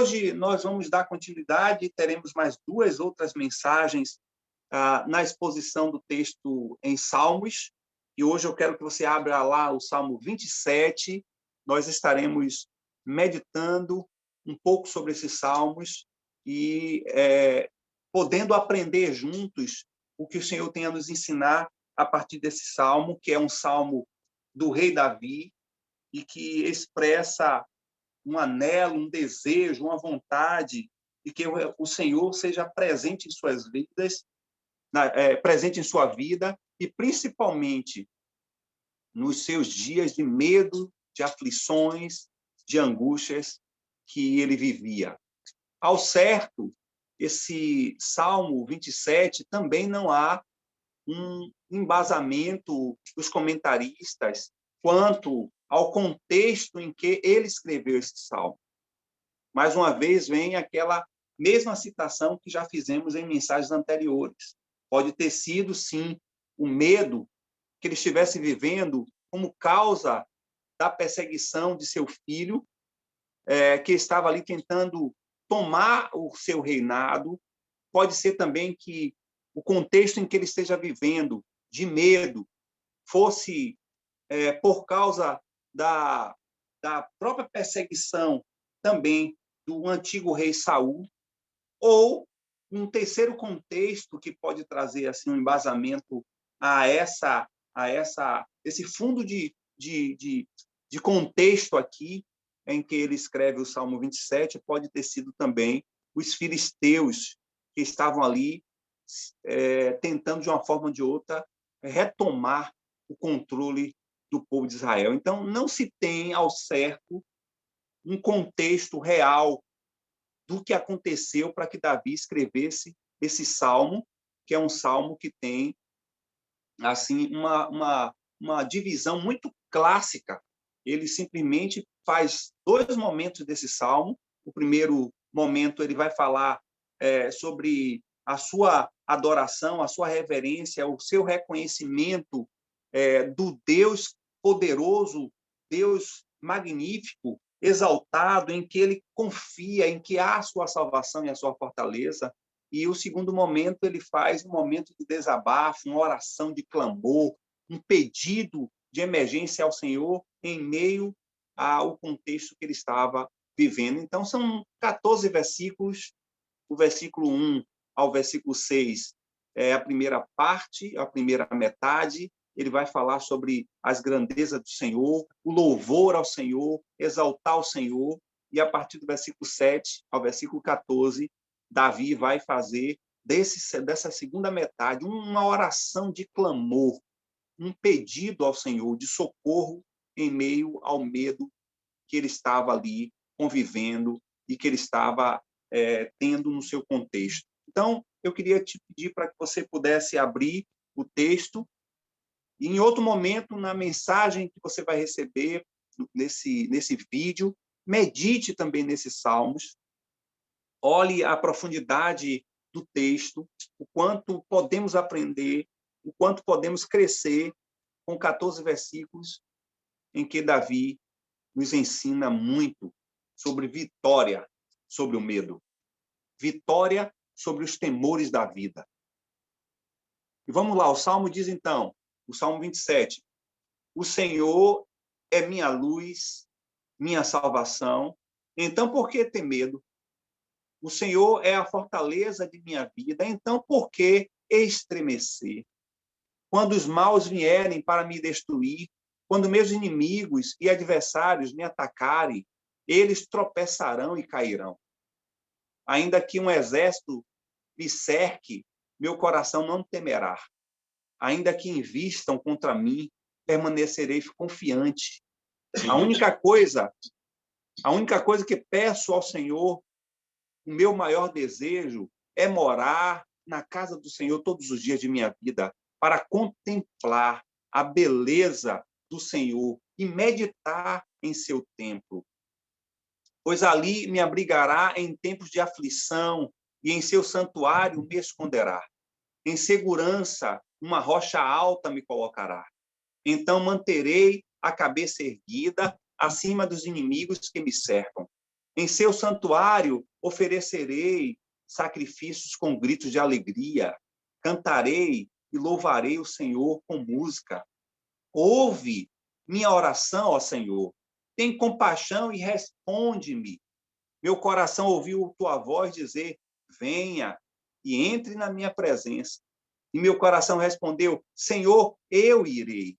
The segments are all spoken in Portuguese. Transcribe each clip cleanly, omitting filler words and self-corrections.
hoje nós vamos dar continuidade, teremos mais duas outras mensagens na exposição do texto em Salmos, e hoje eu quero que você abra lá o Salmo 27, nós estaremos meditando um pouco sobre esses salmos e podendo aprender juntos o que o Senhor tem a nos ensinar a partir desse salmo, que é um salmo do rei Davi e que expressa um anelo, um desejo, uma vontade de que o Senhor seja presente em suas vidas, presente em sua vida e principalmente nos seus dias de medo, de aflições, de angústias que ele vivia. Ao certo, esse Salmo 27 também não há um embasamento dos comentaristas quanto ao contexto em que ele escreveu esse salmo. Mais uma vez, vem aquela mesma citação que já fizemos em mensagens anteriores. Pode ter sido, sim, o medo que ele estivesse vivendo como causa da perseguição de seu filho, que estava ali tentando tomar o seu reinado. Pode ser também que o contexto em que ele esteja vivendo, de medo, fosse por causa da própria perseguição também do antigo rei Saul, ou um terceiro contexto que pode trazer assim um embasamento a esse fundo de contexto aqui em que ele escreve o Salmo 27, pode ter sido também os filisteus que estavam ali tentando, de uma forma ou de outra, retomar o controle do povo de Israel. Então, não se tem, ao certo, um contexto real do que aconteceu para que Davi escrevesse esse salmo, que é um salmo que tem assim uma divisão muito clássica. Ele simplesmente faz dois momentos desse salmo. O primeiro momento ele vai falar sobre a sua adoração, a sua reverência, o seu reconhecimento do Deus poderoso, Deus magnífico, exaltado, em que ele confia, em que há a sua salvação e a sua fortaleza. E o segundo momento ele faz um momento de desabafo, uma oração de clamor, um pedido de emergência ao Senhor em meio ao contexto que ele estava vivendo. Então, são 14 versículos, o versículo 1 ao versículo 6 é a primeira parte, a primeira metade. Ele vai falar sobre as grandezas do Senhor, o louvor ao Senhor, exaltar o Senhor, e a partir do versículo 7 ao versículo 14, Davi vai fazer dessa segunda metade uma oração de clamor, um pedido ao Senhor de socorro em meio ao medo que ele estava ali convivendo e que ele estava tendo no seu contexto. Então, eu queria te pedir para que você pudesse abrir o texto e, em outro momento, na mensagem que você vai receber nesse vídeo, medite também nesses salmos, olhe a profundidade do texto, o quanto podemos aprender, o quanto podemos crescer com 14 versículos em que Davi nos ensina muito sobre vitória sobre o medo, vitória sobre os temores da vida. E vamos lá, o Salmo diz então, o Salmo 27, o Senhor é minha luz, minha salvação, então por que ter medo? O Senhor é a fortaleza de minha vida, então por que estremecer? Quando os maus vierem para me destruir, quando meus inimigos e adversários me atacarem, eles tropeçarão e cairão. Ainda que um exército me cerque, meu coração não temerá. Ainda que invistam contra mim, permanecerei confiante. A única coisa que peço ao Senhor, o meu maior desejo, é morar na casa do Senhor todos os dias de minha vida, para contemplar a beleza do Senhor e meditar em seu templo. Pois ali me abrigará em tempos de aflição e em seu santuário me esconderá. Em segurança, uma rocha alta me colocará. Então manterei a cabeça erguida acima dos inimigos que me cercam. Em seu santuário oferecerei sacrifícios com gritos de alegria. Cantarei e louvarei o Senhor com música. Ouve minha oração, ó Senhor. Tem compaixão e responde-me. Meu coração ouviu tua voz dizer: venha e entre na minha presença. E meu coração respondeu: Senhor, eu irei.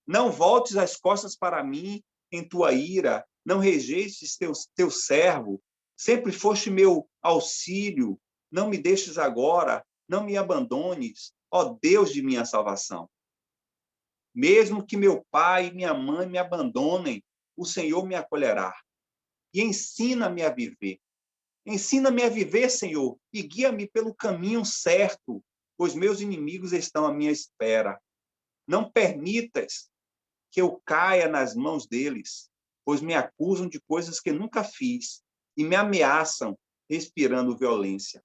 Não voltes as costas para mim em tua ira, não rejeites teu servo. Sempre foste meu auxílio, não me deixes agora, não me abandones, ó Deus de minha salvação. Mesmo que meu pai e minha mãe me abandonem, o Senhor me acolherá. E ensina-me a viver. Ensina-me a viver, Senhor, e guia-me pelo caminho certo, pois meus inimigos estão à minha espera. Não permitas que eu caia nas mãos deles, pois me acusam de coisas que nunca fiz e me ameaçam, respirando violência.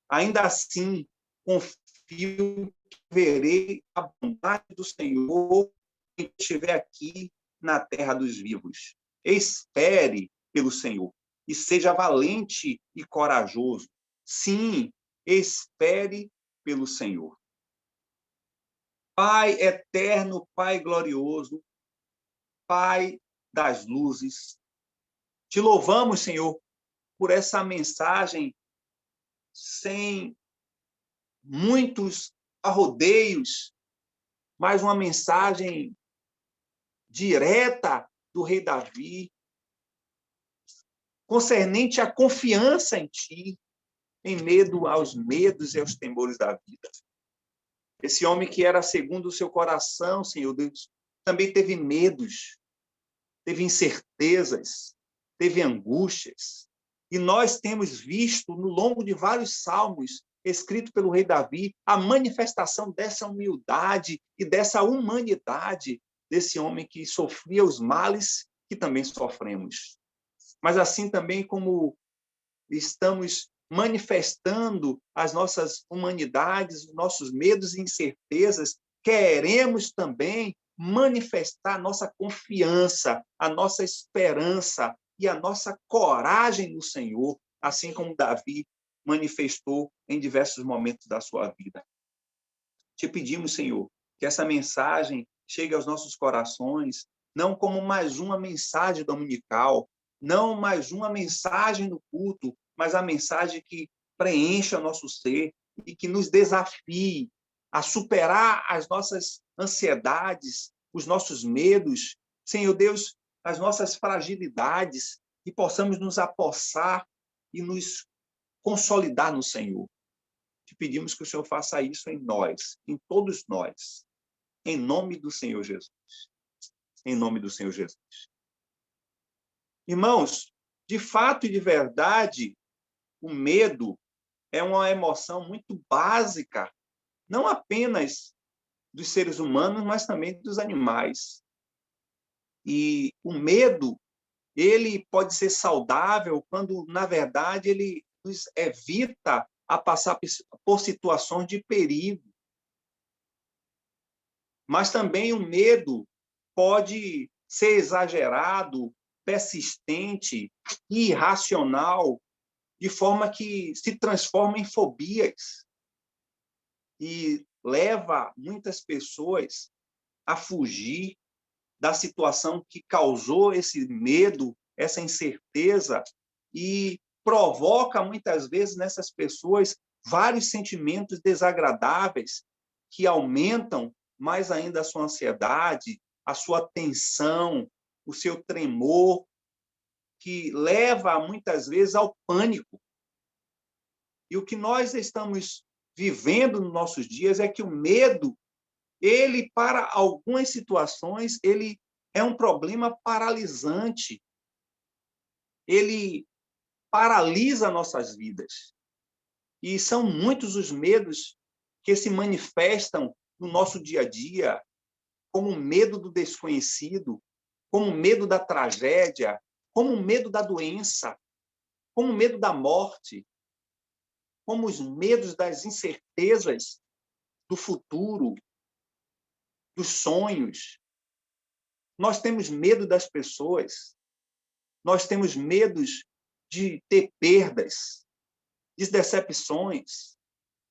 Ainda assim, confio que verei a bondade do Senhor quando estiver aqui na terra dos vivos. Espere pelo Senhor e seja valente e corajoso. Sim, espere pelo Senhor. Pai eterno, Pai glorioso, Pai das luzes, te louvamos, Senhor, por essa mensagem sem muitos arrodeios, mas uma mensagem direta do rei Davi, concernente à confiança em ti, em medo aos medos e aos temores da vida. Esse homem que era segundo o seu coração, Senhor Deus, também teve medos, teve incertezas, teve angústias. E nós temos visto, no longo de vários salmos, escrito pelo rei Davi, a manifestação dessa humildade e dessa humanidade desse homem que sofria os males que também sofremos. Mas assim também como estamos manifestando as nossas humanidades, os nossos medos e incertezas, queremos também manifestar a nossa confiança, a nossa esperança e a nossa coragem no Senhor, assim como Davi manifestou em diversos momentos da sua vida. Te pedimos, Senhor, que essa mensagem chegue aos nossos corações, não como mais uma mensagem dominical, não mais uma mensagem no culto, mas a mensagem que preencha o nosso ser e que nos desafie a superar as nossas ansiedades, os nossos medos, Senhor Deus, as nossas fragilidades, e possamos nos apossar e nos consolidar no Senhor. Te pedimos que o Senhor faça isso em nós, em todos nós, em nome do Senhor Jesus. Em nome do Senhor Jesus. Irmãos, de fato e de verdade, o medo é uma emoção muito básica, não apenas dos seres humanos, mas também dos animais. E o medo, ele pode ser saudável quando, na verdade, ele nos evita a passar por situações de perigo. Mas também o medo pode ser exagerado, persistente, irracional, de forma que se transforma em fobias e leva muitas pessoas a fugir da situação que causou esse medo, essa incerteza, e provoca muitas vezes nessas pessoas vários sentimentos desagradáveis que aumentam mais ainda a sua ansiedade, a sua tensão, o seu tremor, que leva muitas vezes ao pânico. E o que nós estamos vivendo nos nossos dias é que o medo, ele, para algumas situações, ele é um problema paralisante. Ele paralisa nossas vidas. E são muitos os medos que se manifestam no nosso dia a dia, como o medo do desconhecido, como o medo da tragédia, como o medo da doença, como o medo da morte, como os medos das incertezas do futuro, dos sonhos. Nós temos medo das pessoas. nós temos medos de ter perdas, de decepções,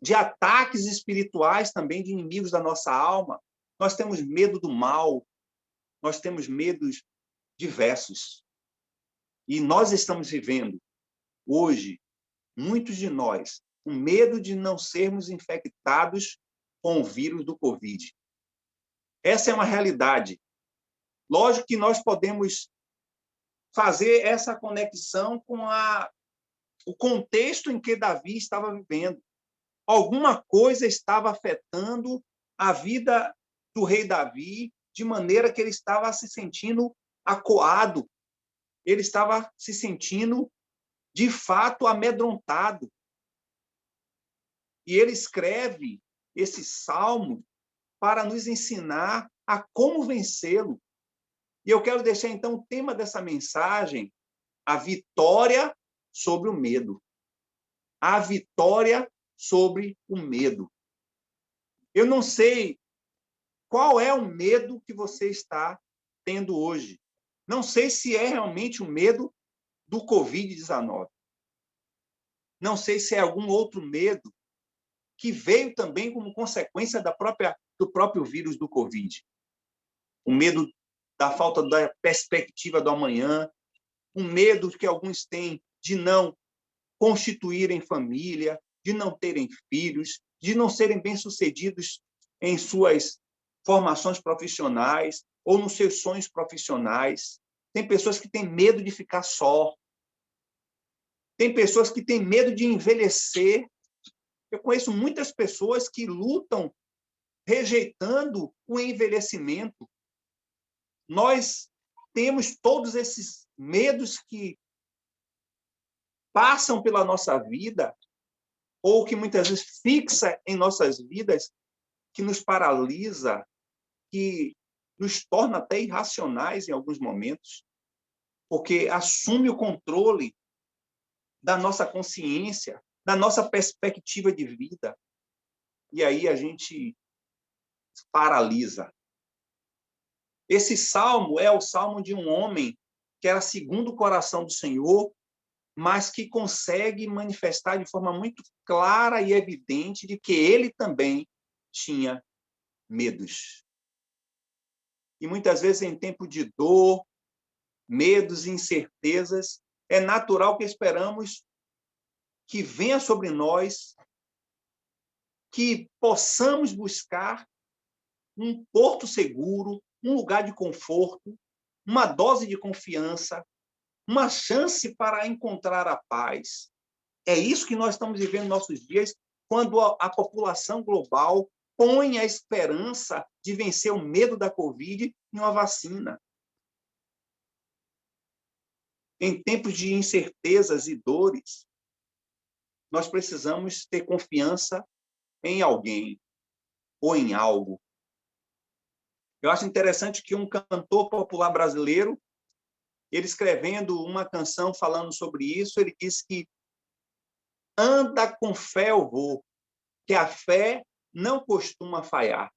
de ataques espirituais também, de inimigos da nossa alma. Nós temos medo do mal, nós temos medos diversos. E nós estamos vivendo, hoje, muitos de nós, com medo de não sermos infectados com o vírus do Covid. Essa é uma realidade. Lógico que nós podemos fazer essa conexão com o contexto em que Davi estava vivendo. Alguma coisa estava afetando a vida do rei Davi, de maneira que ele estava se sentindo acuado, ele estava se sentindo, de fato, amedrontado. E ele escreve esse salmo para nos ensinar a como vencê-lo. E eu quero deixar, então, o tema dessa mensagem, a vitória sobre o medo. A vitória sobre o medo. Eu não sei qual é o medo que você está tendo hoje. Não sei se é realmente o medo do Covid-19. Não sei se é algum outro medo que veio também como consequência do próprio vírus do Covid. O medo da falta da perspectiva do amanhã, um medo que alguns têm de não constituírem família, de não terem filhos, de não serem bem-sucedidos em suas formações profissionais ou nos seus sonhos profissionais. Tem pessoas que têm medo de ficar só. Tem pessoas que têm medo de envelhecer. Eu conheço muitas pessoas que lutam rejeitando o envelhecimento. Nós temos todos esses medos que passam pela nossa vida, ou que muitas vezes fixa em nossas vidas, que nos paralisa, que nos torna até irracionais em alguns momentos, porque assume o controle da nossa consciência, da nossa perspectiva de vida. E aí a gente paralisa. Esse salmo é o salmo de um homem que era segundo o coração do Senhor, mas que consegue manifestar de forma muito clara e evidente de que ele também tinha medos. E muitas vezes, em tempo de dor, medos e incertezas, é natural que esperamos que venha sobre nós, que possamos buscar um porto seguro, um lugar de conforto, uma dose de confiança, uma chance para encontrar a paz. É isso que nós estamos vivendo nos nossos dias, quando a população global põe a esperança de vencer o medo da Covid em uma vacina. Em tempos de incertezas e dores, nós precisamos ter confiança em alguém ou em algo. Eu acho interessante que um cantor popular brasileiro, ele escrevendo uma canção falando sobre isso, ele disse que anda com fé eu vou, que a fé não costuma falhar.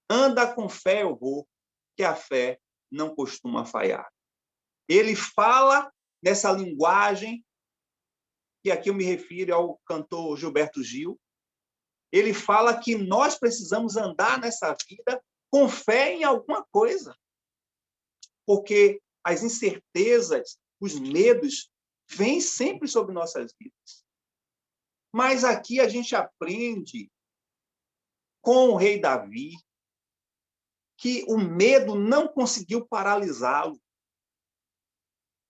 Anda com fé eu vou, que a fé não costuma falhar. Ele fala nessa linguagem, que aqui eu me refiro ao cantor Gilberto Gil, ele fala que nós precisamos andar nessa vida com fé em alguma coisa, porque as incertezas, os medos, vêm sempre sobre nossas vidas. Mas aqui a gente aprende com o rei Davi que o medo não conseguiu paralisá-lo.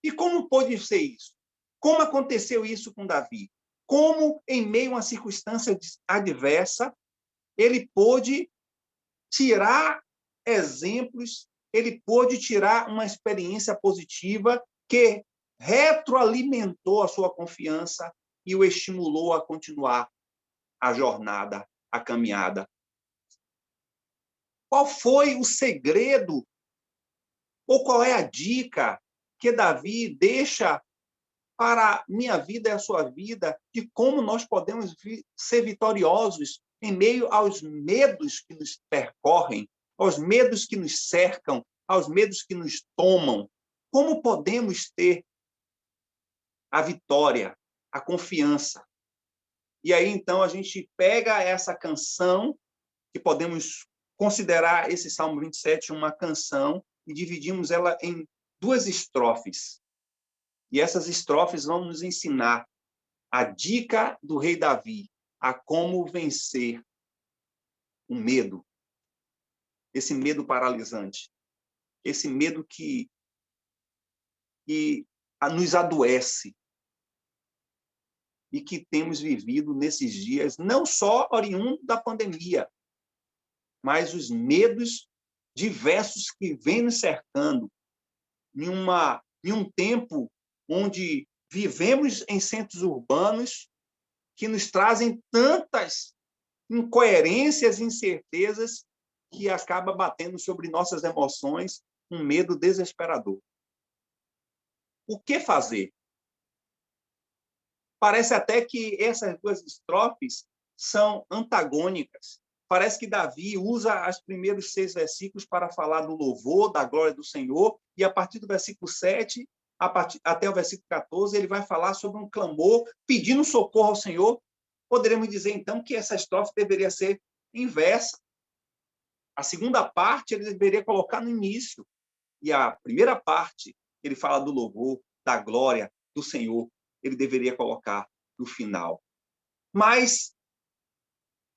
E como pôde ser isso? Como aconteceu isso com Davi? Como, em meio a uma circunstância adversa, ele pôde tirar exemplos, ele pôde tirar uma experiência positiva que retroalimentou a sua confiança e o estimulou a continuar a jornada, a caminhada. Qual foi o segredo, ou qual é a dica que Davi deixa para a minha vida e a sua vida, de como nós podemos ser vitoriosos em meio aos medos que nos percorrem, aos medos que nos cercam, aos medos que nos tomam? Como podemos ter a vitória, a confiança? E aí, então, a gente pega essa canção, que podemos considerar esse Salmo 27 uma canção, e dividimos ela em 2 estrofes. E essas estrofes vão nos ensinar a dica do rei Davi a como vencer o medo, esse medo paralisante, esse medo que nos adoece e que temos vivido nesses dias, não só oriundo da pandemia, mas os medos diversos que vêm nos cercando em um tempo onde vivemos em centros urbanos que nos trazem tantas incoerências e incertezas que acaba batendo sobre nossas emoções um medo desesperador. O que fazer? Parece até que essas 2 estrofes são antagônicas. Parece que Davi usa os primeiros 6 versículos para falar do louvor, da glória do Senhor, e a partir do versículo 7 até o versículo 14, ele vai falar sobre um clamor, pedindo socorro ao Senhor. Poderemos dizer, então, que essa estrofe deveria ser inversa. A segunda parte ele deveria colocar no início, e a primeira parte, ele fala do louvor, da glória do Senhor, ele deveria colocar no final. Mas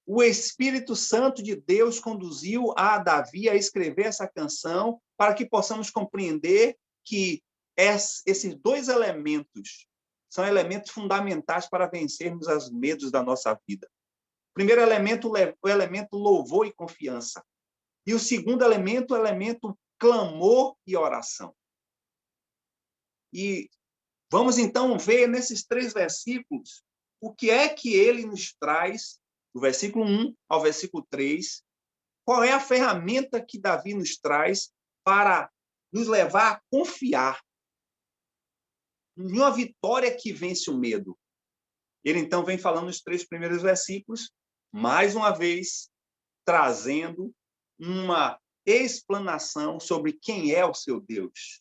o Espírito Santo de Deus conduziu a Davi a escrever essa canção para que possamos compreender que esses 2 elementos são elementos fundamentais para vencermos os medos da nossa vida. O primeiro elemento, o elemento louvor e confiança. E o segundo elemento, o elemento clamor e oração. E vamos, então, ver nesses 3 versículos o que é que ele nos traz, do versículo 1 ao versículo 3, qual é a ferramenta que Davi nos traz para nos levar a confiar em uma vitória que vence o medo. Ele, então, vem falando nos 3 primeiros versículos, mais uma vez, trazendo uma explanação sobre quem é o seu Deus.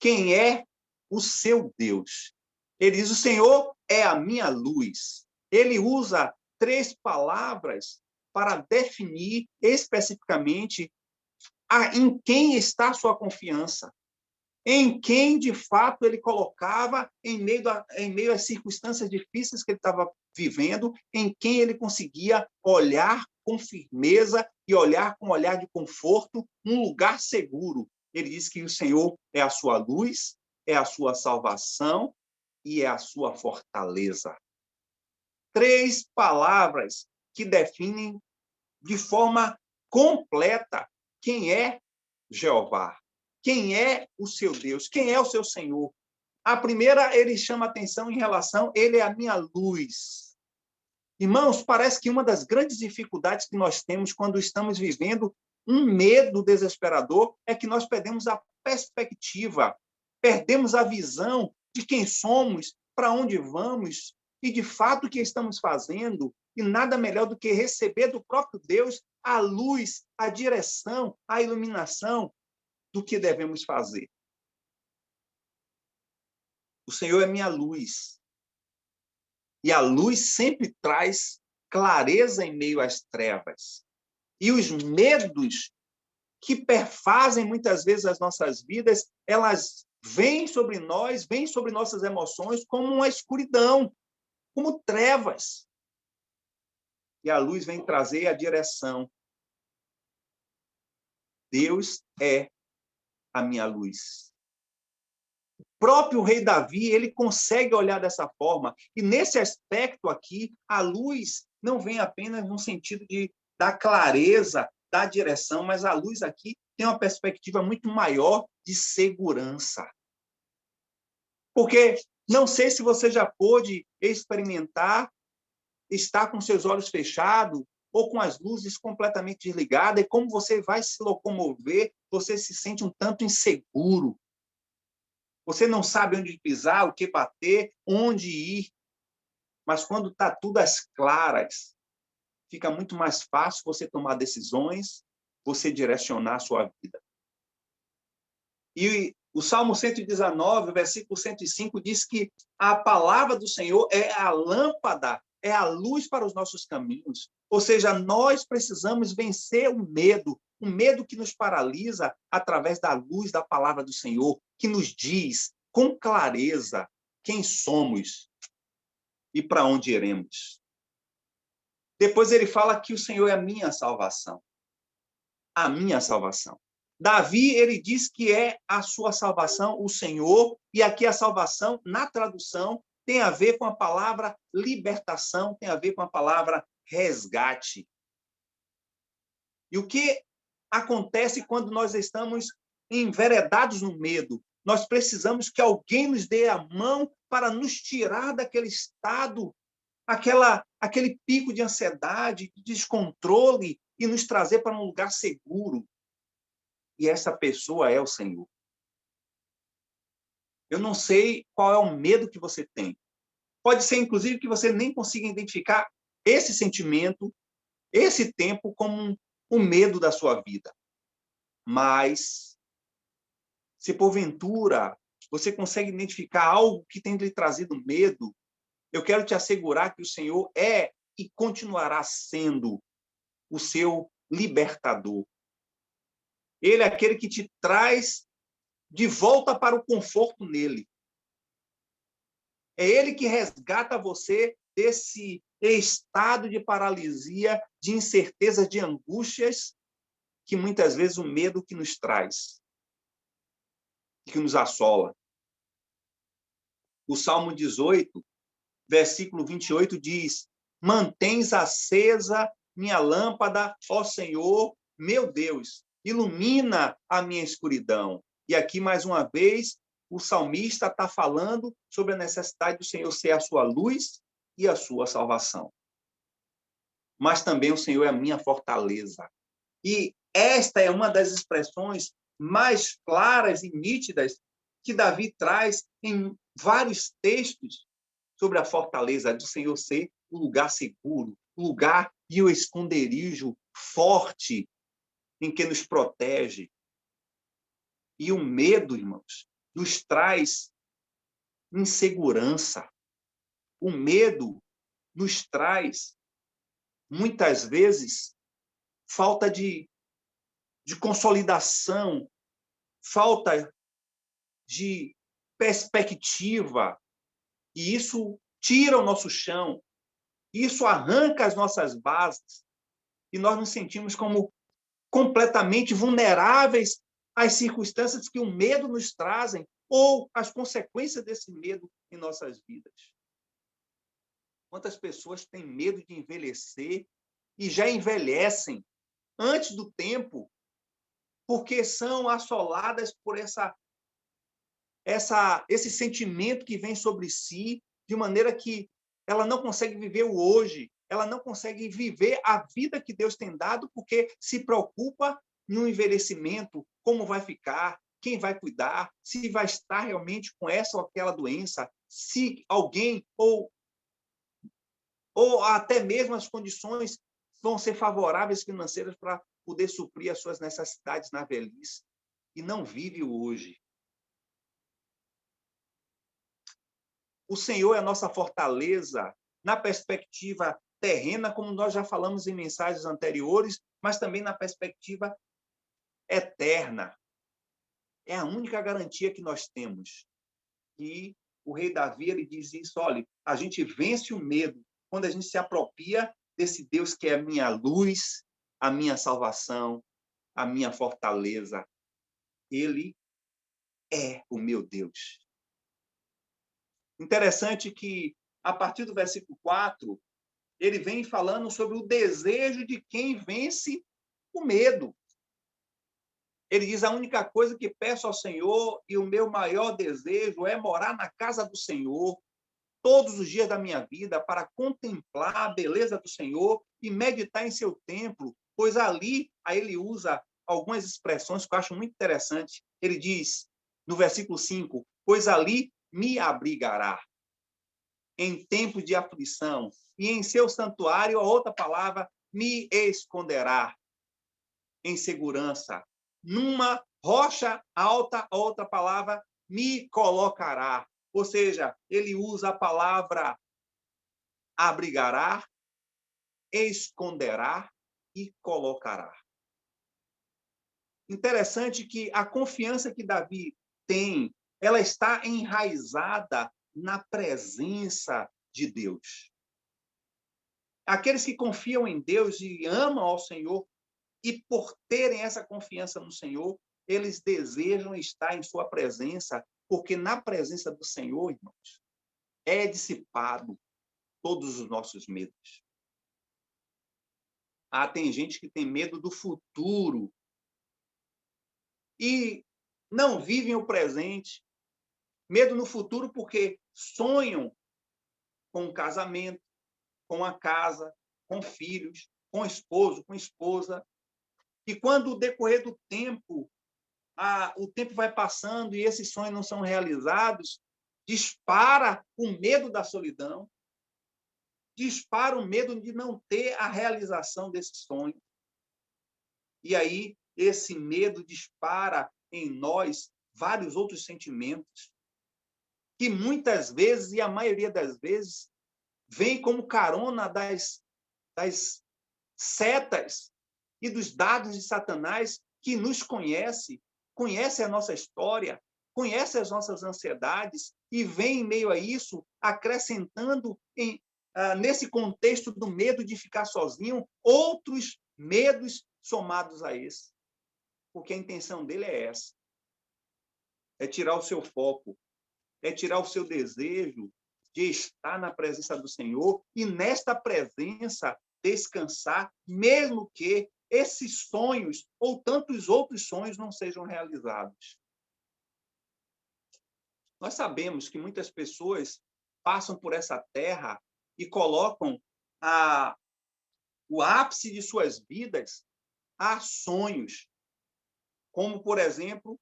Quem é o seu Deus? Ele diz, o Senhor é a minha luz. Ele usa 3 palavras para definir especificamente em quem está a sua confiança, em quem, de fato, ele colocava em meio às circunstâncias difíceis que ele estava vivendo, em quem ele conseguia olhar com firmeza e olhar com um olhar de conforto, um lugar seguro. Ele diz que o Senhor é a sua luz, é a sua salvação e é a sua fortaleza. 3 palavras que definem de forma completa quem é Jeová, quem é o seu Deus, quem é o seu Senhor. A primeira, ele chama atenção em relação, ele é a minha luz. Irmãos, parece que uma das grandes dificuldades que nós temos quando estamos vivendo um medo desesperador é que nós perdemos a perspectiva, perdemos a visão de quem somos, para onde vamos e, de fato, o que estamos fazendo. E nada melhor do que receber do próprio Deus a luz, a direção, a iluminação do que devemos fazer. O Senhor é minha luz. E a luz sempre traz clareza em meio às trevas. E os medos que perfazem muitas vezes as nossas vidas, elas vêm sobre nós, vêm sobre nossas emoções como uma escuridão, como trevas. E a luz vem trazer a direção. Deus é a minha luz. O próprio rei Davi, ele consegue olhar dessa forma. E nesse aspecto aqui, a luz não vem apenas no sentido da clareza, da direção, mas a luz aqui tem uma perspectiva muito maior de segurança. Porque não sei se você já pôde experimentar estar com seus olhos fechados ou com as luzes completamente desligadas, e como você vai se locomover, você se sente um tanto inseguro. Você não sabe onde pisar, o que bater, onde ir. Mas quando está tudo às claras, fica muito mais fácil você tomar decisões, você direcionar a sua vida. E O Salmo 119, versículo 105, diz que a palavra do Senhor é a lâmpada, é a luz para os nossos caminhos. Ou seja, nós precisamos vencer o medo que nos paralisa através da luz da palavra do Senhor, que nos diz com clareza quem somos e para onde iremos. Depois ele fala que o Senhor é a minha salvação. A minha salvação. Davi, ele diz que é a sua salvação, o Senhor, e aqui a salvação, na tradução, tem a ver com a palavra libertação, tem a ver com a palavra resgate. E o que acontece quando nós estamos enveredados no medo? Nós precisamos que alguém nos dê a mão para nos tirar daquele estado, aquele pico de ansiedade, de descontrole, e nos trazer para um lugar seguro. E essa pessoa é o Senhor. Eu não sei qual é o medo que você tem. Pode ser, inclusive, que você nem consiga identificar esse sentimento, esse tempo, como um medo da sua vida. Mas, se porventura você consegue identificar algo que tem lhe trazido medo, eu quero te assegurar que o Senhor é e continuará sendo o seu libertador. Ele é aquele que te traz de volta para o conforto nele. É ele que resgata você desse estado de paralisia, de incerteza, de angústias, que muitas vezes o medo que nos traz, que nos assola. O Salmo 18, versículo 28 diz: mantens acesa minha lâmpada, ó Senhor, meu Deus, ilumina a minha escuridão. E aqui, mais uma vez, o salmista está falando sobre a necessidade do Senhor ser a sua luz e a sua salvação. Mas também o Senhor é a minha fortaleza. E esta é uma das expressões mais claras e nítidas que Davi traz em vários textos sobre a fortaleza do Senhor ser o lugar seguro, o lugar e o esconderijo forte em que nos protege. E o medo, irmãos, nos traz insegurança. O medo nos traz, muitas vezes, falta de consolidação, falta de perspectiva. E isso tira o nosso chão, isso arranca as nossas bases, e nós nos sentimos como completamente vulneráveis às circunstâncias que o medo nos trazem, ou às consequências desse medo em nossas vidas. Quantas pessoas têm medo de envelhecer e já envelhecem antes do tempo, porque são assoladas por esse sentimento que vem sobre si, de maneira que ela não consegue viver o hoje, ela não consegue viver a vida que Deus tem dado, porque se preocupa no envelhecimento, como vai ficar, quem vai cuidar, se vai estar realmente com essa ou aquela doença, se alguém ou até mesmo as condições vão ser favoráveis financeiras para poder suprir as suas necessidades na velhice, e não vive o hoje. O Senhor é a nossa fortaleza na perspectiva terrena, como nós já falamos em mensagens anteriores, mas também na perspectiva eterna. É a única garantia que nós temos. E o rei Davi, ele diz isso: olha, a gente vence o medo quando a gente se apropria desse Deus que é a minha luz, a minha salvação, a minha fortaleza. Ele é o meu Deus. Interessante que, a partir do versículo 4, ele vem falando sobre o desejo de quem vence o medo. Ele diz: a única coisa que peço ao Senhor e o meu maior desejo é morar na casa do Senhor todos os dias da minha vida, para contemplar a beleza do Senhor e meditar em seu templo, pois ali, aí ele usa algumas expressões que eu acho muito interessante. Ele diz, no versículo 5, pois ali me abrigará em tempo de aflição, e em seu santuário, a outra palavra, me esconderá em segurança, numa Rocha alta, outra palavra, me colocará. Ou seja, ele usa a palavra abrigará, esconderá e colocará. Interessante que a confiança que Davi tem, ela está enraizada na presença de Deus. Aqueles que confiam em Deus e amam ao Senhor, e por terem essa confiança no Senhor, eles desejam estar em sua presença, porque na presença do Senhor, irmãos, é dissipado todos os nossos medos. Tem gente que tem medo do futuro e não vivem o presente. Medo no futuro porque sonham com um casamento, com a casa, com filhos, com esposo, com esposa. E quando o decorrer do tempo, o tempo vai passando e esses sonhos não são realizados, dispara o medo da solidão, dispara o medo de não ter a realização desse sonho. E aí, esse medo dispara em nós vários outros sentimentos, que muitas vezes, e a maioria das vezes, vem como carona das setas e dos dados de Satanás, que nos conhece a nossa história, conhece as nossas ansiedades e vem em meio a isso acrescentando nesse contexto do medo de ficar sozinho, outros medos somados a esse. Porque a intenção dele é essa. É tirar o seu foco, é tirar o seu desejo de estar na presença do Senhor e nesta presença descansar, mesmo que esses sonhos ou tantos outros sonhos não sejam realizados. Nós sabemos que muitas pessoas passam por essa terra e colocam o ápice de suas vidas a sonhos, como, por exemplo,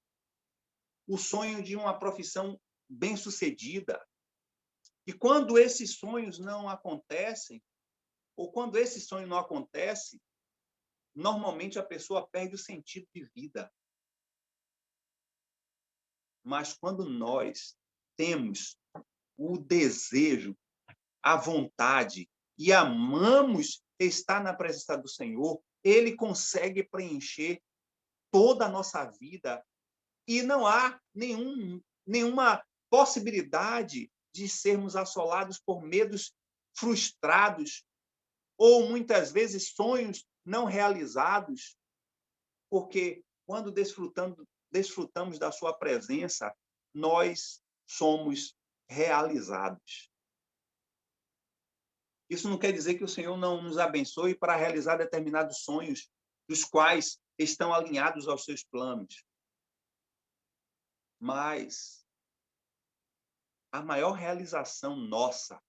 o sonho de uma profissão bem-sucedida. E quando esses sonhos não acontecem, ou quando esse sonho não acontece, normalmente a pessoa perde o sentido de vida. Mas quando nós temos o desejo, a vontade e amamos estar na presença do Senhor, ele consegue preencher toda a nossa vida e não há nenhuma possibilidade de sermos assolados por medos frustrados ou, muitas vezes, sonhos não realizados, porque quando desfrutamos da sua presença, nós somos realizados. Isso não quer dizer que o Senhor não nos abençoe para realizar determinados sonhos, dos quais estão alinhados aos seus planos. Mas a maior realização nossa,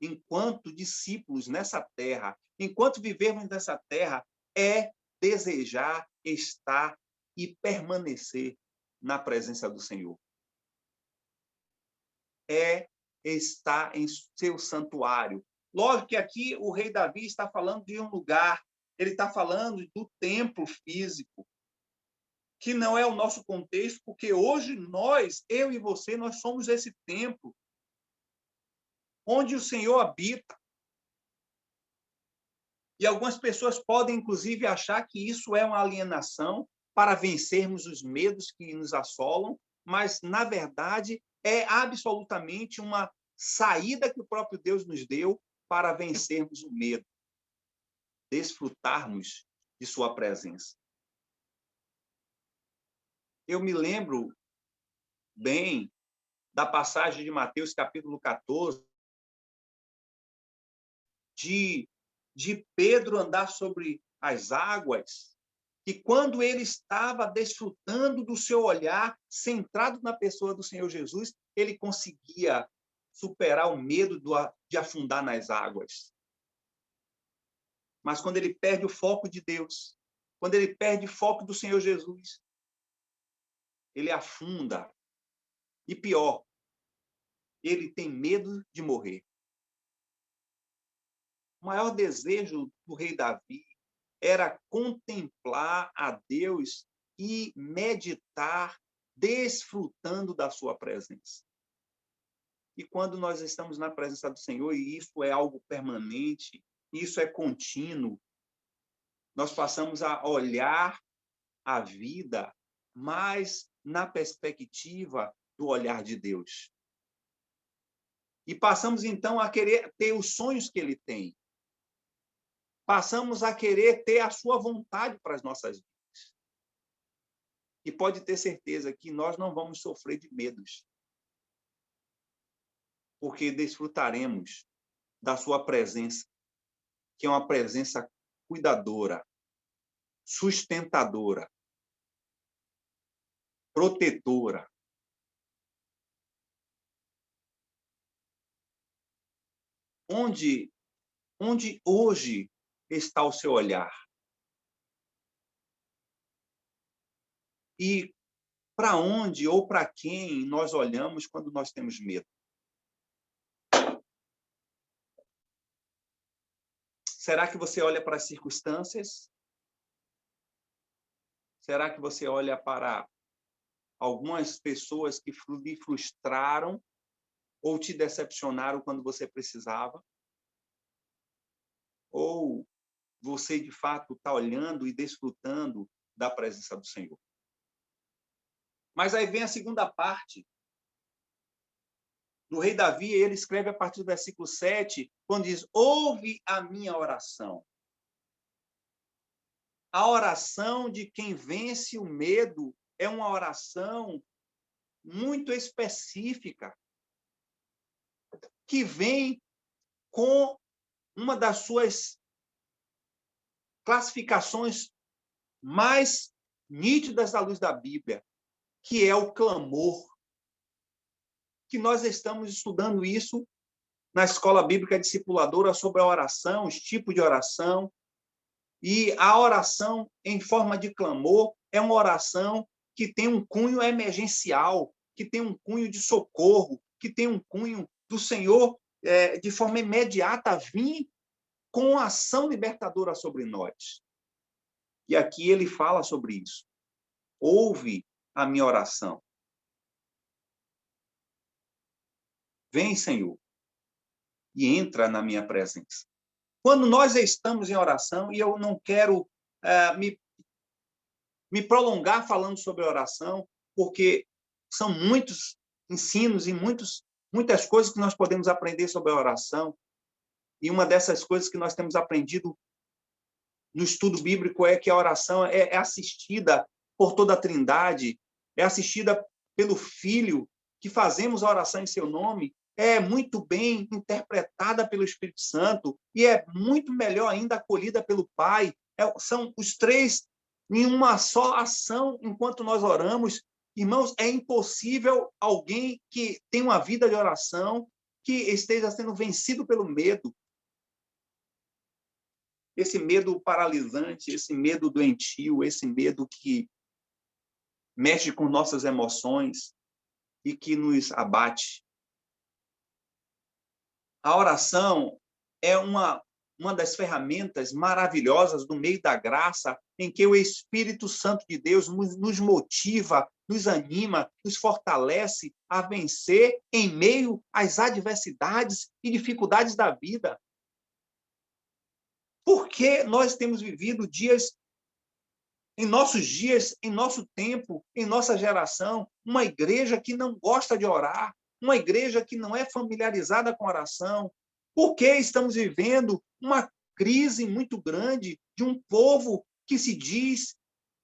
enquanto discípulos nessa terra, enquanto vivermos nessa terra, é desejar estar e permanecer na presença do Senhor. É estar em seu santuário. Lógico que aqui o rei Davi está falando de um lugar, ele está falando do templo físico, que não é o nosso contexto, porque hoje nós, eu e você, nós somos esse templo onde o Senhor habita. E algumas pessoas podem, inclusive, achar que isso é uma alienação para vencermos os medos que nos assolam, mas, na verdade, é absolutamente uma saída que o próprio Deus nos deu para vencermos o medo, desfrutarmos de sua presença. Eu me lembro bem da passagem de Mateus, capítulo 14, de Pedro andar sobre as águas, e quando ele estava desfrutando do seu olhar, centrado na pessoa do Senhor Jesus, ele conseguia superar o medo de afundar nas águas. Mas quando ele perde o foco de Deus, quando ele perde o foco do Senhor Jesus, ele afunda. E pior, ele tem medo de morrer. O maior desejo do rei Davi era contemplar a Deus e meditar, desfrutando da sua presença. E quando nós estamos na presença do Senhor, e isso é algo permanente, isso é contínuo, nós passamos a olhar a vida mais na perspectiva do olhar de Deus. E passamos, então, a querer ter os sonhos que Ele tem. Passamos a querer ter a sua vontade para as nossas vidas. E pode ter certeza que nós não vamos sofrer de medos, porque desfrutaremos da sua presença, que é uma presença cuidadora, sustentadora, protetora. Onde hoje está o seu olhar? E para onde ou para quem nós olhamos quando nós temos medo? Será que você olha para as circunstâncias? Será que você olha para algumas pessoas que lhe frustraram ou te decepcionaram quando você precisava? Ou você, de fato, está olhando e desfrutando da presença do Senhor? Mas aí vem a segunda parte. Do rei Davi, ele escreve a partir do versículo 7, quando diz: ouve a minha oração. A oração de quem vence o medo é uma oração muito específica, que vem com uma das suas classificações mais nítidas à luz da Bíblia, que é o clamor. Que nós estamos estudando isso na Escola Bíblica Discipuladora sobre a oração, os tipos de oração. E a oração em forma de clamor é uma oração que tem um cunho emergencial, que tem um cunho de socorro, que tem um cunho do Senhor de forma imediata vir com ação libertadora sobre nós. E aqui ele fala sobre isso. Ouve a minha oração. Vem, Senhor, e entra na minha presença. Quando nós estamos em oração, e eu não quero me prolongar falando sobre oração, porque são muitos ensinos e muitas coisas que nós podemos aprender sobre a oração. E uma dessas coisas que nós temos aprendido no estudo bíblico é que a oração é assistida por toda a Trindade, é assistida pelo Filho, que fazemos a oração em seu nome, é muito bem interpretada pelo Espírito Santo e é muito melhor ainda acolhida pelo Pai. São os três em uma só ação enquanto nós oramos. Irmãos, é impossível alguém que tem uma vida de oração que esteja sendo vencido pelo medo. Esse medo paralisante, esse medo doentio, esse medo que mexe com nossas emoções e que nos abate. A oração é uma das ferramentas maravilhosas do meio da graça, em que o Espírito Santo de Deus nos motiva, nos anima, nos fortalece a vencer em meio às adversidades e dificuldades da vida. Porque nós temos vivido em nossos dias, em nosso tempo, em nossa geração, uma igreja que não gosta de orar, uma igreja que não é familiarizada com oração, porque estamos vivendo uma crise muito grande de um povo que se diz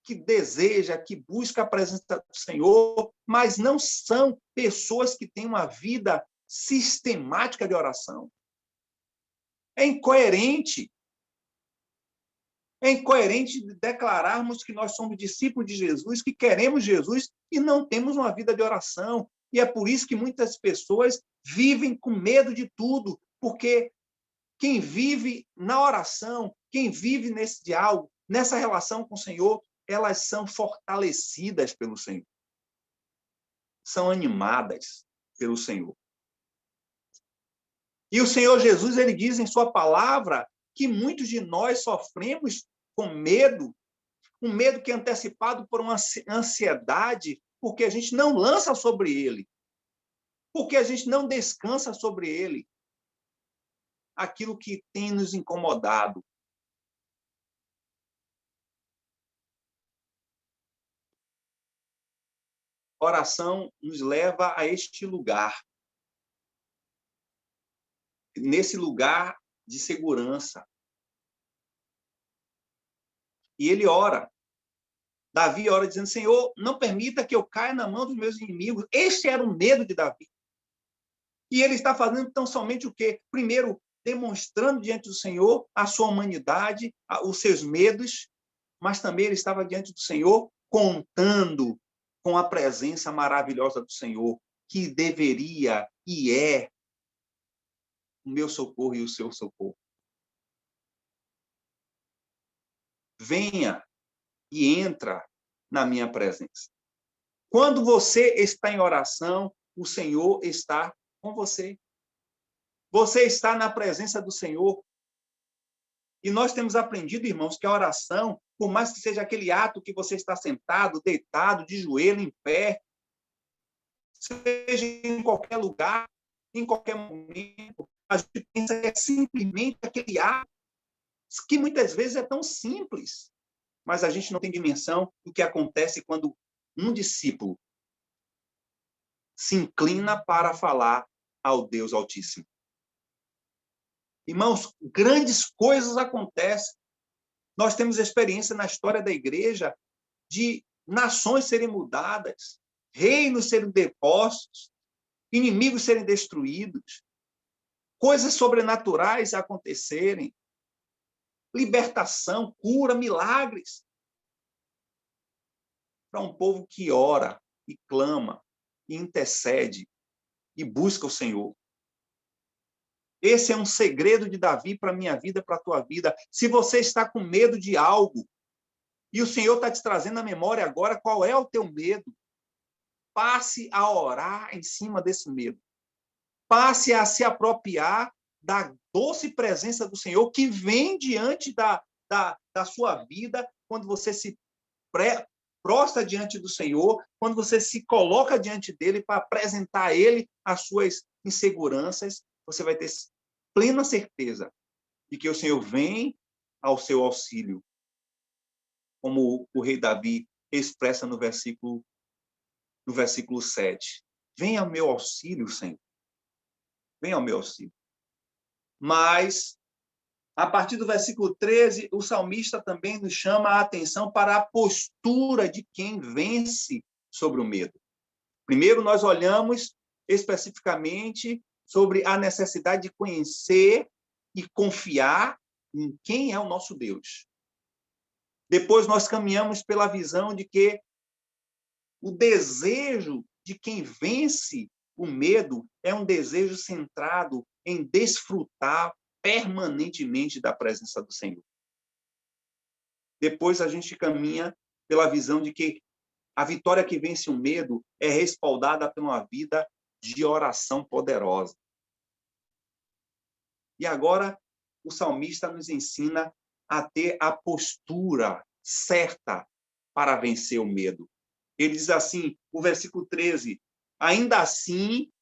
que deseja, que busca a presença do Senhor, mas não são pessoas que têm uma vida sistemática de oração. É incoerente. É incoerente declararmos que nós somos discípulos de Jesus, que queremos Jesus e não temos uma vida de oração. E é por isso que muitas pessoas vivem com medo de tudo, porque quem vive na oração, quem vive nesse diálogo, nessa relação com o Senhor, elas são fortalecidas pelo Senhor. São animadas pelo Senhor. E o Senhor Jesus, ele diz em sua palavra que muitos de nós sofremos com medo Um medo que é antecipado por uma ansiedade, porque a gente não lança sobre ele, porque a gente não descansa sobre ele aquilo que tem nos incomodado. Oração nos leva a este lugar, nesse lugar de segurança. E ele ora. Davi ora dizendo, Senhor, não permita que eu caia na mão dos meus inimigos. Este era o medo de Davi. E ele está fazendo tão somente o quê? Primeiro, demonstrando diante do Senhor a sua humanidade, os seus medos, mas também ele estava diante do Senhor contando com a presença maravilhosa do Senhor, que deveria e é o meu socorro e o seu socorro. Venha e entra na minha presença. Quando você está em oração, o Senhor está com você. Você está na presença do Senhor. E nós temos aprendido, irmãos, que a oração, por mais que seja aquele ato que você está sentado, deitado, de joelho, em pé, seja em qualquer lugar, em qualquer momento, a gente pensa que é simplesmente aquele ato que muitas vezes é tão simples, mas a gente não tem dimensão do que acontece quando um discípulo se inclina para falar ao Deus Altíssimo. Irmãos, grandes coisas acontecem. Nós temos experiência na história da igreja de nações serem mudadas, reinos serem depostos, inimigos serem destruídos, coisas sobrenaturais acontecerem, libertação, cura, milagres. Para um povo que ora e clama, e intercede e busca o Senhor. Esse é um segredo de Davi para a minha vida, para a tua vida. Se você está com medo de algo, e o Senhor está te trazendo à memória agora qual é o teu medo, passe a orar em cima desse medo. Passe a se apropriar da doce presença do Senhor que vem diante da sua vida quando você se prostra diante do Senhor, quando você se coloca diante dele para apresentar a ele as suas inseguranças, você vai ter plena certeza de que o Senhor vem ao seu auxílio, como o rei Davi expressa no versículo 7. Venha ao meu auxílio, Senhor. Venha ao meu auxílio. Mas, a partir do versículo 13, o salmista também nos chama a atenção para a postura de quem vence sobre o medo. Primeiro, nós olhamos especificamente sobre a necessidade de conhecer e confiar em quem é o nosso Deus. Depois, nós caminhamos pela visão de que o desejo de quem vence o medo é um desejo centrado em desfrutar permanentemente da presença do Senhor. Depois, a gente caminha pela visão de que a vitória que vence o medo é respaldada por uma vida de oração poderosa. E agora, o salmista nos ensina a ter a postura certa para vencer o medo. Ele diz assim, o versículo 13, ainda assim,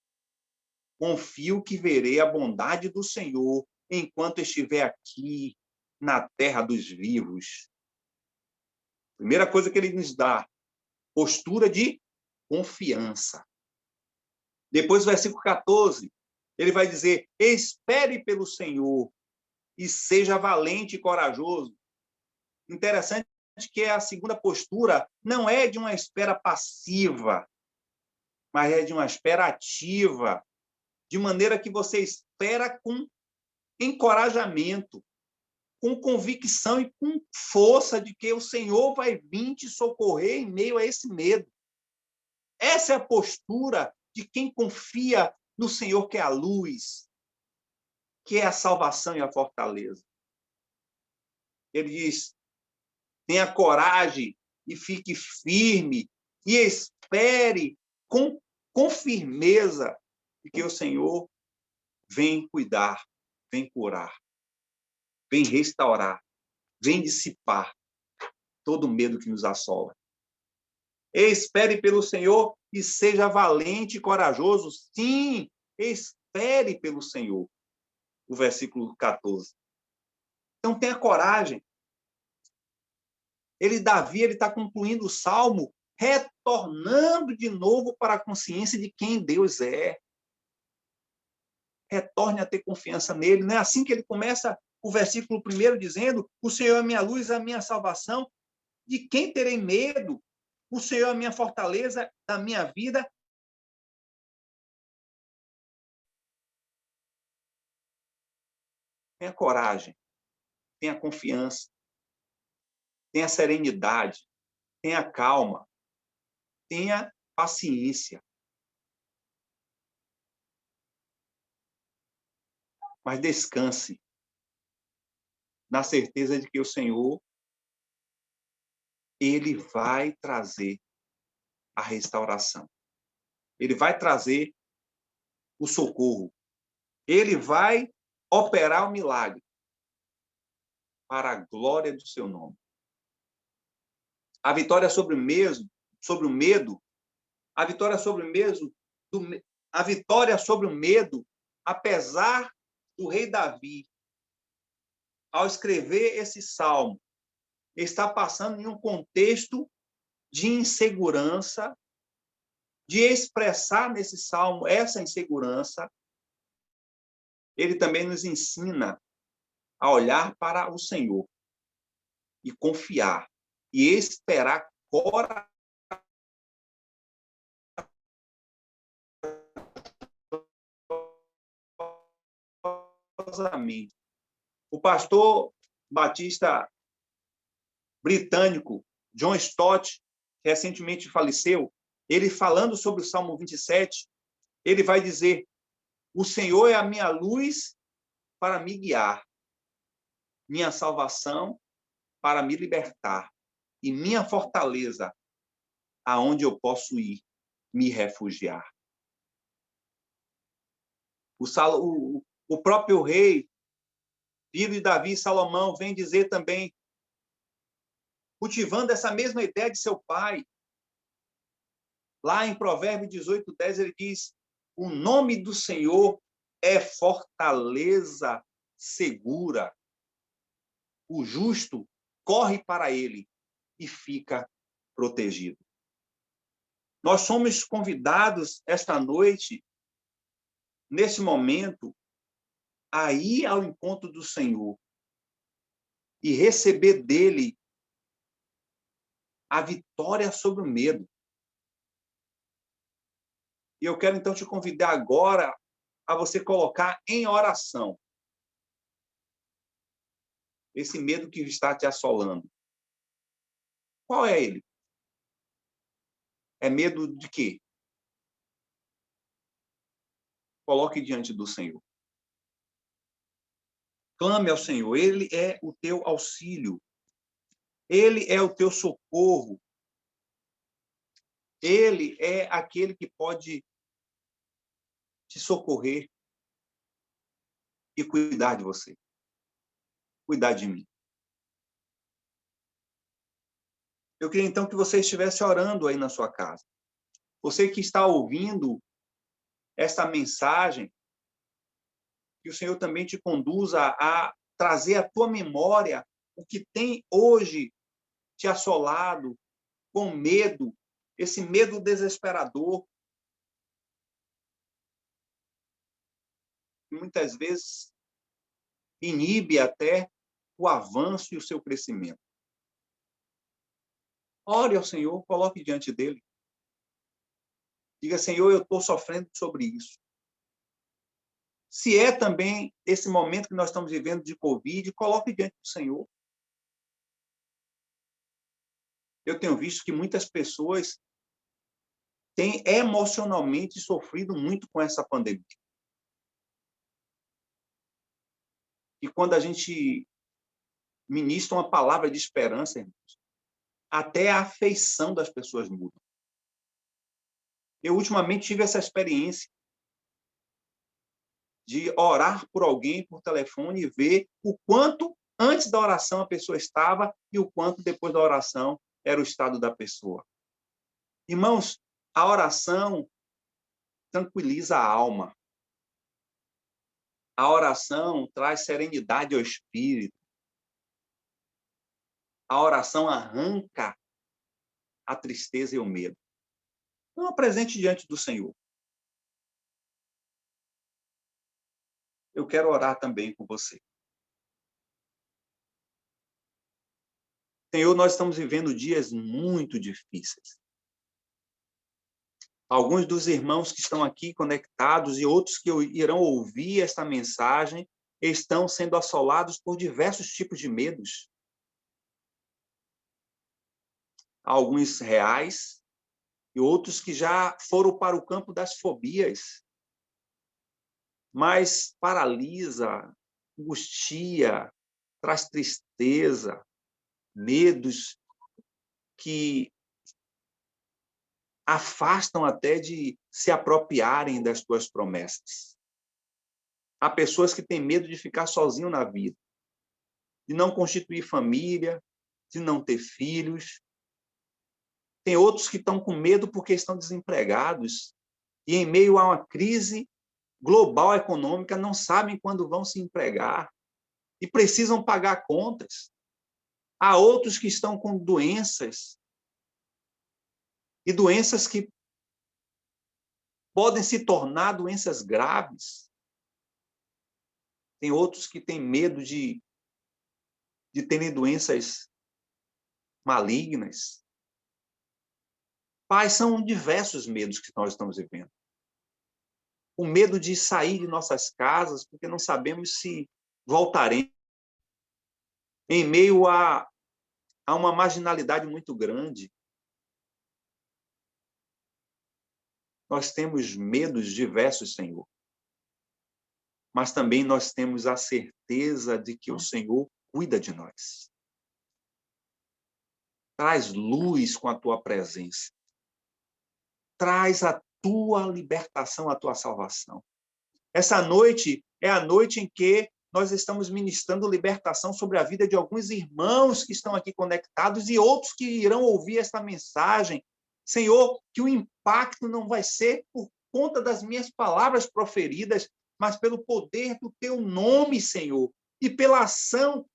confio que verei a bondade do Senhor enquanto estiver aqui na terra dos vivos. Primeira coisa que ele nos dá, postura de confiança. Depois, o versículo 14, ele vai dizer, espere pelo Senhor e seja valente e corajoso. Interessante que a segunda postura não é de uma espera passiva, mas é de uma espera ativa, de maneira que você espera com encorajamento, com convicção e com força de que o Senhor vai vir te socorrer em meio a esse medo. Essa é a postura de quem confia no Senhor, que é a luz, que é a salvação e a fortaleza. Ele diz, tenha coragem e fique firme e espere com firmeza de que o Senhor vem cuidar, vem curar, vem restaurar, vem dissipar todo medo que nos assola. Espere pelo Senhor e seja valente e corajoso. Sim, espere pelo Senhor. O versículo 14. Então, tenha coragem. Davi, está concluindo o Salmo, retornando de novo para a consciência de quem Deus é. Retorne a ter confiança nele. Não é assim que ele começa o versículo 1 dizendo: o Senhor é a minha luz, a minha salvação. De quem terei medo? O Senhor é a minha fortaleza da minha vida. Tenha coragem, tenha confiança, tenha serenidade, tenha calma, tenha paciência. Mas descanse na certeza de que o Senhor, ele vai trazer a restauração. Ele vai trazer o socorro. Ele vai operar o milagre para a glória do seu nome. A vitória sobre o medo, a vitória sobre o medo, a vitória sobre o medo, apesar do rei Davi, ao escrever esse salmo, está passando em um contexto de insegurança, de expressar nesse salmo essa insegurança. Ele também nos ensina a olhar para o Senhor e confiar e esperar corajosamente. O pastor batista britânico John Stott, que recentemente faleceu, ele falando sobre o Salmo 27, ele vai dizer: o Senhor é a minha luz para me guiar, minha salvação para me libertar, e minha fortaleza aonde eu posso ir me refugiar. O próprio rei, filho de Davi, Salomão, vem dizer também, cultivando essa mesma ideia de seu pai. Lá em Provérbios 18:10, ele diz: o nome do Senhor é fortaleza segura. O justo corre para ele e fica protegido. Nós somos convidados esta noite, nesse momento, a ir ao encontro do Senhor e receber dele a vitória sobre o medo. E eu quero, então, te convidar agora a você colocar em oração esse medo que está te assolando. Qual é ele? É medo de quê? Coloque diante do Senhor. Clame ao Senhor. Ele é o teu auxílio. Ele é o teu socorro. Ele é aquele que pode te socorrer e cuidar de você. Cuidar de mim. Eu queria, então, que você estivesse orando aí na sua casa. Você que está ouvindo esta mensagem, que o Senhor também te conduza a trazer à tua memória o que tem hoje te assolado com medo, esse medo desesperador, que muitas vezes inibe até o avanço e o seu crescimento. Ore ao Senhor, coloque diante dele. Diga: Senhor, eu estou sofrendo sobre isso. Se é também esse momento que nós estamos vivendo de Covid, coloque diante do Senhor. Eu tenho visto que muitas pessoas têm emocionalmente sofrido muito com essa pandemia. E quando a gente ministra uma palavra de esperança, irmãos, até a afeição das pessoas muda. Eu ultimamente tive essa experiência de orar por alguém por telefone e ver o quanto antes da oração a pessoa estava e o quanto depois da oração era o estado da pessoa. Irmãos, a oração tranquiliza a alma. A oração traz serenidade ao espírito. A oração arranca a tristeza e o medo. Então, apresente diante do Senhor. Eu quero orar também com você. Senhor, nós estamos vivendo dias muito difíceis. Alguns dos irmãos que estão aqui conectados e outros que irão ouvir esta mensagem estão sendo assolados por diversos tipos de medos. Alguns reais e outros que já foram para o campo das fobias. Mas paralisa, angustia, traz tristeza, medos que afastam até de se apropriarem das tuas promessas. Há pessoas que têm medo de ficar sozinho na vida, de não constituir família, de não ter filhos. Tem outros que estão com medo porque estão desempregados e, em meio a uma crise global econômica, não sabem quando vão se empregar e precisam pagar contas. Há outros que estão com doenças, e doenças que podem se tornar doenças graves. Tem outros que têm medo de terem doenças malignas. Pai, são diversos medos que nós estamos vivendo. O medo de sair de nossas casas, porque não sabemos se voltaremos, em meio a uma marginalidade muito grande. Nós temos medos diversos, Senhor. Mas também nós temos a certeza de que o Senhor cuida de nós. Traz luz com a tua presença. Traz a tua libertação, a tua salvação. Essa noite é a noite em que nós estamos ministrando libertação sobre a vida de alguns irmãos que estão aqui conectados e outros que irão ouvir esta mensagem. Senhor, que o impacto não vai ser por conta das minhas palavras proferidas, mas pelo poder do teu nome, Senhor, e pela ação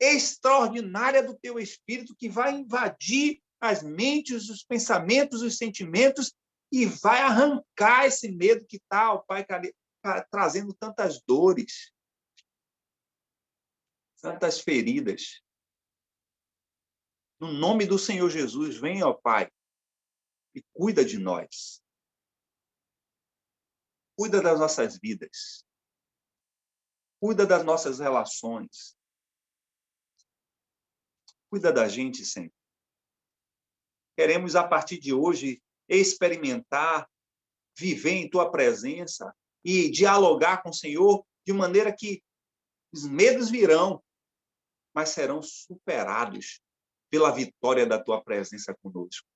extraordinária do teu Espírito que vai invadir as mentes, os pensamentos, os sentimentos e vai arrancar esse medo que está, ó Pai, trazendo tantas dores, tantas feridas. No nome do Senhor Jesus, vem, ó Pai, e cuida de nós. Cuida das nossas vidas. Cuida das nossas relações. Cuida da gente, Senhor. Queremos, a partir de hoje, experimentar, viver em tua presença e dialogar com o Senhor de maneira que os medos virão, mas serão superados pela vitória da tua presença conosco.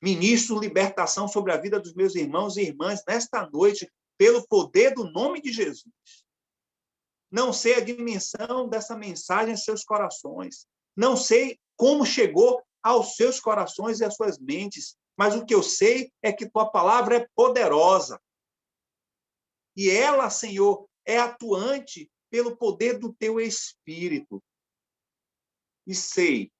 Ministro libertação sobre a vida dos meus irmãos e irmãs nesta noite, pelo poder do nome de Jesus. Não sei a dimensão dessa mensagem em seus corações. Não sei como chegou aos seus corações e às suas mentes, mas o que eu sei é que tua palavra é poderosa. E ela, Senhor, é atuante pelo poder do teu Espírito. E sei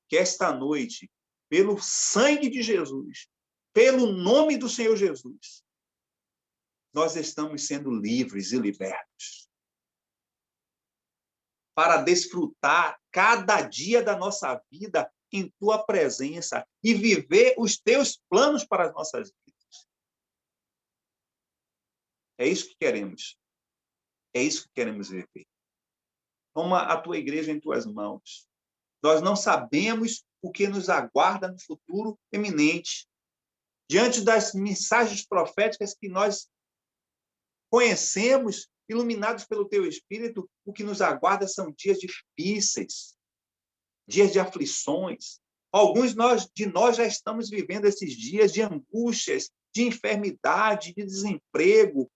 que esta noite, pelo sangue de Jesus, pelo nome do Senhor Jesus, nós estamos sendo livres e libertos para desfrutar cada dia da nossa vida em tua presença e viver os teus planos para as nossas vidas. É isso que queremos. É isso que queremos viver. Toma a tua igreja em tuas mãos. Nós não sabemos o que nos aguarda no futuro eminente. Diante das mensagens proféticas que nós conhecemos, iluminados pelo teu Espírito, o que nos aguarda são dias difíceis, dias de aflições. Alguns de nós já estamos vivendo esses dias de angústias, de enfermidade, de desemprego.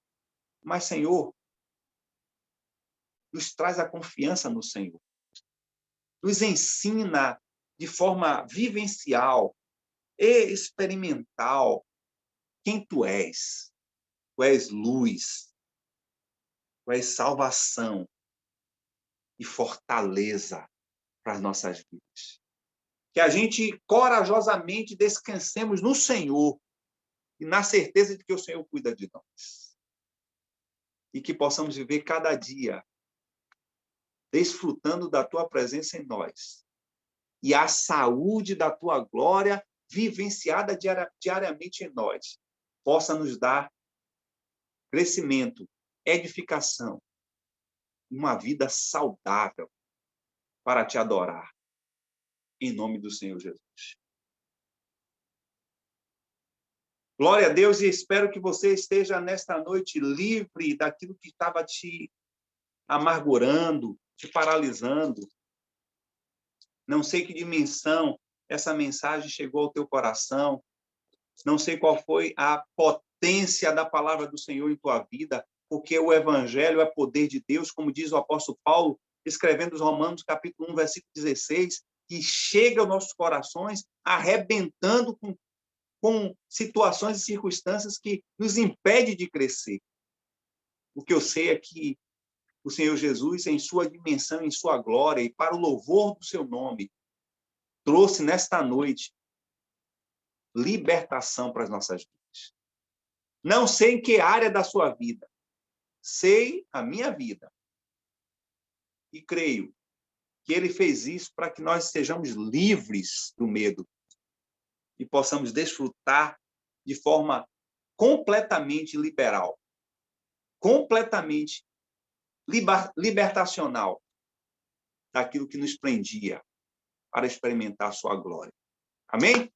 Mas, Senhor, nos traz a confiança no Senhor. Nos ensina de forma vivencial e experimental quem tu és. Tu és luz, tu és salvação e fortaleza para as nossas vidas. Que a gente corajosamente descansemos no Senhor e na certeza de que o Senhor cuida de nós. E que possamos viver cada dia desfrutando da tua presença em nós. E a saúde da tua glória vivenciada diariamente em nós possa nos dar crescimento, edificação, uma vida saudável para te adorar. Em nome do Senhor Jesus. Glória a Deus, e espero que você esteja nesta noite livre daquilo que estava te amargurando, te paralisando. Não sei que dimensão essa mensagem chegou ao teu coração. Não sei qual foi a potência da palavra do Senhor em tua vida, porque o evangelho é poder de Deus, como diz o apóstolo Paulo, escrevendo os Romanos, capítulo 1, versículo 16, que chega aos nossos corações arrebentando com situações e circunstâncias que nos impedem de crescer. O que eu sei é que o Senhor Jesus, em sua dimensão, em sua glória, e para o louvor do seu nome, trouxe nesta noite libertação para as nossas vidas. Não sei em que área da sua vida, sei a minha vida. E creio que ele fez isso para que nós sejamos livres do medo e possamos desfrutar de forma completamente liberal, completamente libertacional daquilo que nos prendia para experimentar a sua glória. Amém?